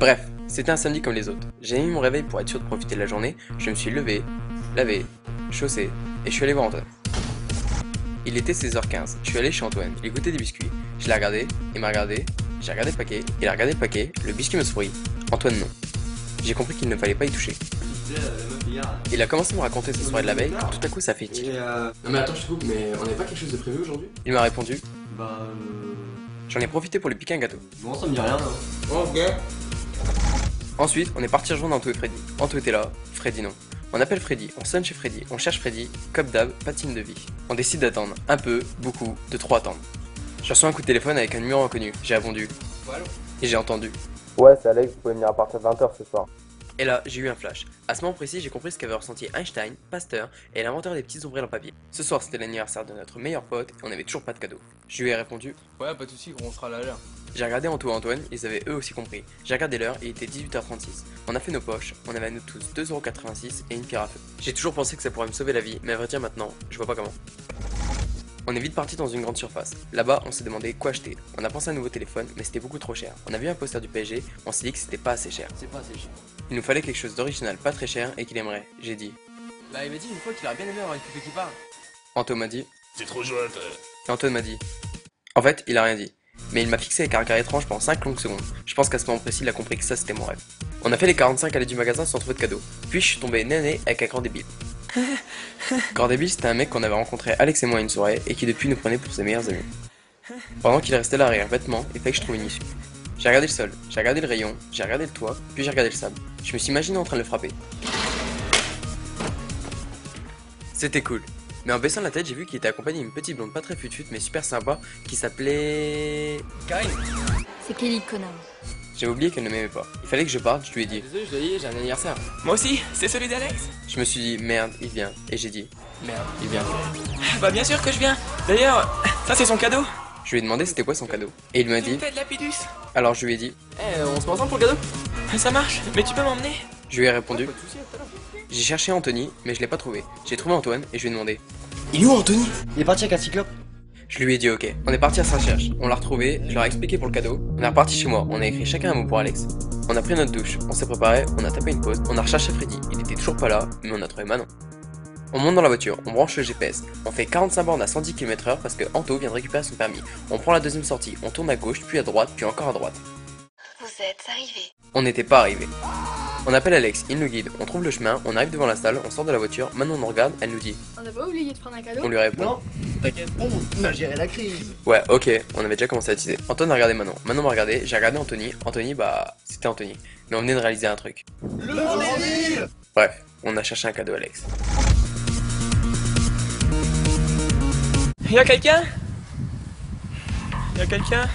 Bref, c'était un samedi comme les autres. J'ai mis mon réveil pour être sûr de profiter de la journée, je me suis levé, lavé, chaussé, et je suis allé voir Antoine. Il était 16h15, je suis allé chez Antoine, il goûtait des biscuits. Je l'ai regardé, il m'a regardé, j'ai regardé le paquet, il a regardé le paquet, le biscuit me sourit. Antoine non. J'ai compris qu'il ne fallait pas y toucher. Il a commencé à me raconter sa soirée de la veille, quand tout à coup ça fait tic. Non mais attends, je te coupe, mais on n'avait pas quelque chose de prévu aujourd'hui? Il m'a répondu. Bah J'en ai profité pour lui piquer un gâteau. Bon, ça me dit rien là. Ok. Ensuite, on est parti rejoindre Anto et Freddy. Anto était là, Freddy non. On appelle Freddy, on sonne chez Freddy, on cherche Freddy, comme d'hab, pas de signe de vie. On décide d'attendre, un peu, beaucoup, de trop attendre. Je reçois un coup de téléphone avec un numéro inconnu, j'ai répondu. Et j'ai entendu. Ouais, c'est Alex, vous pouvez venir à partir de 20h ce soir. Et là, j'ai eu un flash. À ce moment précis, j'ai compris ce qu'avaient ressenti Einstein, Pasteur et l'inventeur des petites ombrelles en papier. Ce soir, c'était l'anniversaire de notre meilleur pote et on avait toujours pas de cadeau. Je lui ai répondu. Ouais, pas de soucis, gros, on sera là à l'heure. J'ai regardé Anto et Antoine, ils avaient eux aussi compris. J'ai regardé l'heure et il était 18h36. On a fait nos poches, on avait à nous tous 2,86€ et une pierre à feu. J'ai toujours pensé que ça pourrait me sauver la vie, mais à vrai dire maintenant, je vois pas comment. On est vite parti dans une grande surface. Là-bas, on s'est demandé quoi acheter. On a pensé à un nouveau téléphone, mais c'était beaucoup trop cher. On a vu un poster du PSG, on s'est dit que c'était pas assez cher. C'est pas assez cher. Il nous fallait quelque chose d'original, pas très cher et qu'il aimerait. J'ai dit. Bah, il m'a dit une fois qu'il aurait bien aimé avoir une poupée qui parle. Anto m'a dit. C'est trop chouette. Et Antoine m'a dit. En fait, il a rien dit. Mais il m'a fixé avec un regard étrange pendant 5 longues secondes. Je pense qu'à ce moment précis, il a compris que ça c'était mon rêve. On a fait les 45 allées du magasin sans trouver de cadeau. Puis je suis tombé nez avec un grand débile. Grand débile, c'était un mec qu'on avait rencontré Alex et moi une soirée et qui depuis nous prenait pour ses meilleurs amis. Pendant qu'il restait là à rire bêtement, il fallait que je trouve une issue. J'ai regardé le sol, j'ai regardé le rayon, j'ai regardé le toit, puis j'ai regardé le sable. Je me suis imaginé en train de le frapper. C'était cool. Mais en baissant la tête, j'ai vu qu'il était accompagné d'une petite blonde pas très futute mais super sympa qui s'appelait... Karine. C'est Kelly, connard. J'ai oublié qu'elle ne m'aimait pas. Il fallait que je parte, je lui ai dit. Désolé, je dois y aller, j'ai un anniversaire. Moi aussi, c'est celui d'Alex. Je me suis dit, merde, il vient. Et j'ai dit, Merde. il vient. Bah, bien sûr que je viens. D'ailleurs, ça c'est son cadeau. Je lui ai demandé c'était quoi son cadeau. Et il m'a dit, Une tête lapidus. alors je lui ai dit, On se met ensemble pour le cadeau? Ça marche, mais tu peux m'emmener? je lui ai répondu. Pas de soucis, à tout à l'heure. J'ai cherché Anthony, mais je l'ai pas trouvé. J'ai trouvé Antoine et je lui ai demandé. Il est où Anthony? Il est parti avec un cyclope. Je lui ai dit ok. On est parti à sa recherche. On l'a retrouvé, je leur ai expliqué pour le cadeau. On est reparti chez moi, on a écrit chacun un mot pour Alex. On a pris notre douche, on s'est préparé, on a tapé une pause, on a recherché Freddy. Il était toujours pas là, mais on a trouvé Manon. On monte dans la voiture, on branche le GPS, on fait 45 bornes à 110 km/h parce que Anto vient de récupérer son permis. On prend la deuxième sortie, on tourne à gauche, puis à droite, puis encore à droite. Vous êtes arrivés. On n'était pas arrivé. On appelle Alex, il nous guide, on trouve le chemin, on arrive devant la salle, on sort de la voiture, Manon nous regarde, elle nous dit. On n'a pas oublié de prendre un cadeau? On lui répond. Non, t'inquiète, on a géré la crise. Ouais, ok, on avait déjà commencé à teaser. Antoine a regardé Manon, Manon m'a regardé, j'ai regardé Anthony, Anthony bah c'était Anthony. Mais on venait de réaliser un truc. Le bordel. Bref, on a cherché un cadeau Alex. Y'a quelqu'un? Y'a quelqu'un?